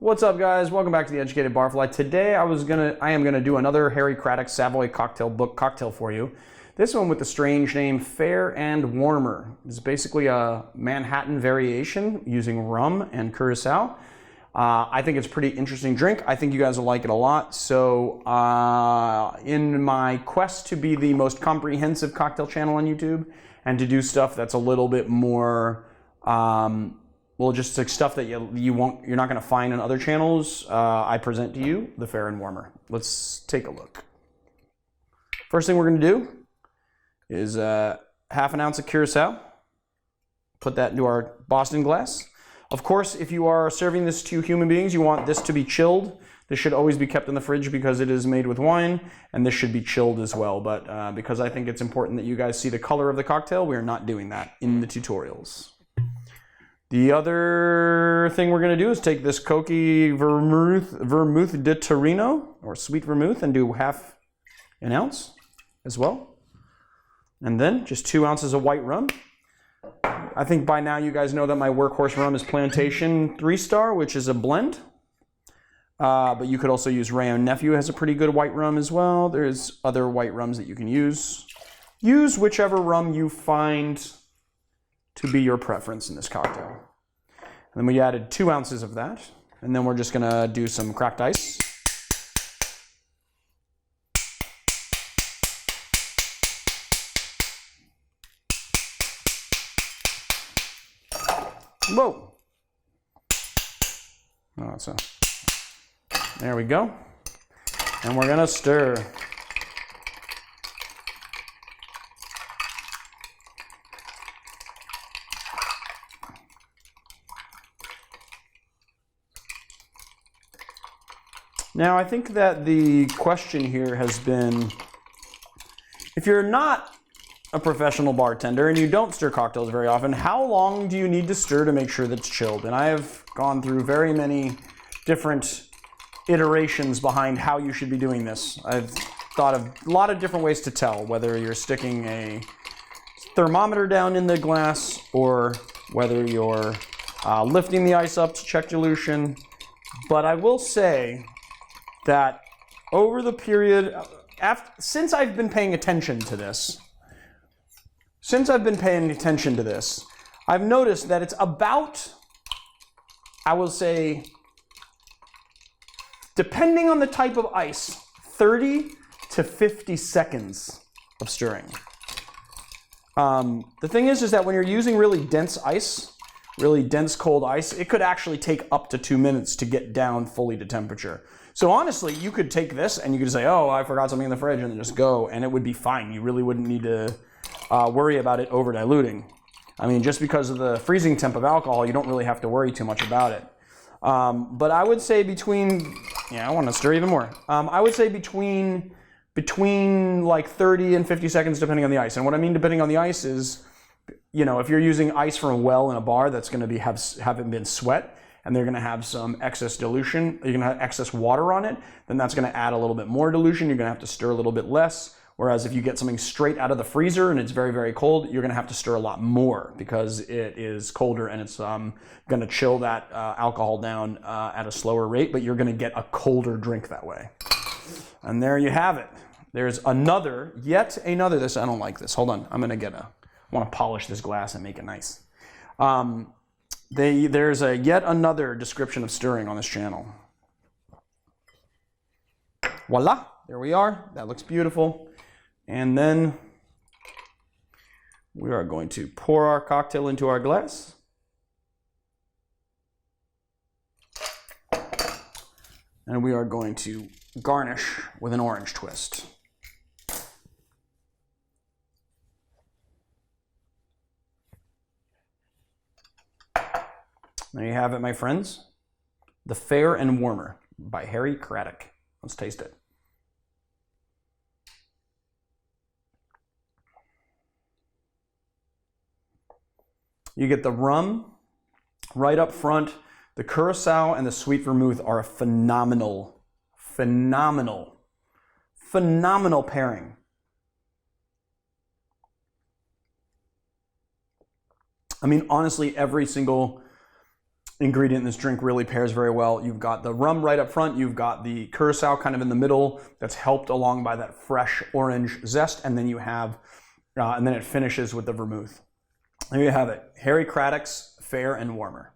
What's up, guys? Welcome back to the Educated Barfly. Today I am gonna do another Harry Craddock Savoy cocktail book cocktail for you. This one with the strange name Fair and Warmer. It's basically a Manhattan variation using rum and curacao. I think it's a pretty interesting drink. I think you guys will like it a lot. So in my quest to be the most comprehensive cocktail channel on YouTube and to do stuff that's a little bit more well, just like stuff that you're not going to find on other channels, I present to you the Fair and Warmer. Let's take a look. First thing we're going to do is half an ounce of curacao. Put that into our Boston glass. Of course, if you are serving this to human beings, you want this to be chilled. This should always be kept in the fridge because it is made with wine, and this should be chilled as well. But because I think it's important that you guys see the color of the cocktail, we are not doing that in the tutorials. The other thing we're going to do is take this Cokie vermouth de Torino, or sweet vermouth, and do half an ounce as well. And then just 2 ounces of white rum. I think by now you guys know that my workhorse rum is Plantation 3-Star, which is a blend. But you could also use Rayon Nephew, has a pretty good white rum as well. There's other white rums that you can use. Use whichever rum you find to be your preference in this cocktail. And then we added 2 ounces of that. And then we're just gonna do some cracked ice. Whoa. Oh, so there we go. And we're gonna stir. Now, I think that the question here has been, if you're not a professional bartender and you don't stir cocktails very often, how long do you need to stir to make sure that it's chilled? And I have gone through very many different iterations behind how you should be doing this. I've thought of a lot of different ways to tell whether you're sticking a thermometer down in the glass or whether you're lifting the ice up to check dilution. But I will say that over the period, since I've been paying attention to this, I've noticed that it's about, I will say, depending on the type of ice, 30 to 50 seconds of stirring. The thing is that when you're using really dense ice, really dense cold ice, it could actually take up to 2 minutes to get down fully to temperature. So honestly, you could take this and you could say, oh, I forgot something in the fridge, and then just go, and it would be fine. You really wouldn't need to worry about it over diluting. I mean, just because of the freezing temp of alcohol, you don't really have to worry too much about it. But I would say I want to stir even more. I would say between like 30 and 50 seconds, depending on the ice. And what I mean depending on the ice is, you know, if you're using ice from a well in a bar that's going to haven't been sweat, and they're going to have some excess dilution, you're going to have excess water on it, then that's going to add a little bit more dilution. You're going to have to stir a little bit less. Whereas if you get something straight out of the freezer and it's very, very cold, you're going to have to stir a lot more because it is colder and it's going to chill that alcohol down at a slower rate, but you're going to get a colder drink that way. And there you have it. There's yet another, I don't like this. Hold on, I want to polish this glass and make it nice. There's yet another description of stirring on this channel. Voila, there we are. That looks beautiful. And then we are going to pour our cocktail into our glass. And we are going to garnish with an orange twist. There you have it, my friends. The Fair and Warmer by Harry Craddock. Let's taste it. You get the rum right up front. The curacao and the sweet vermouth are a phenomenal pairing. I mean, honestly, every single ingredient in this drink really pairs very well. You've got the rum right up front, you've got the curacao kind of in the middle that's helped along by that fresh orange zest, and then you have, and then it finishes with the vermouth. There you have it, Harry Craddock's Fair and Warmer.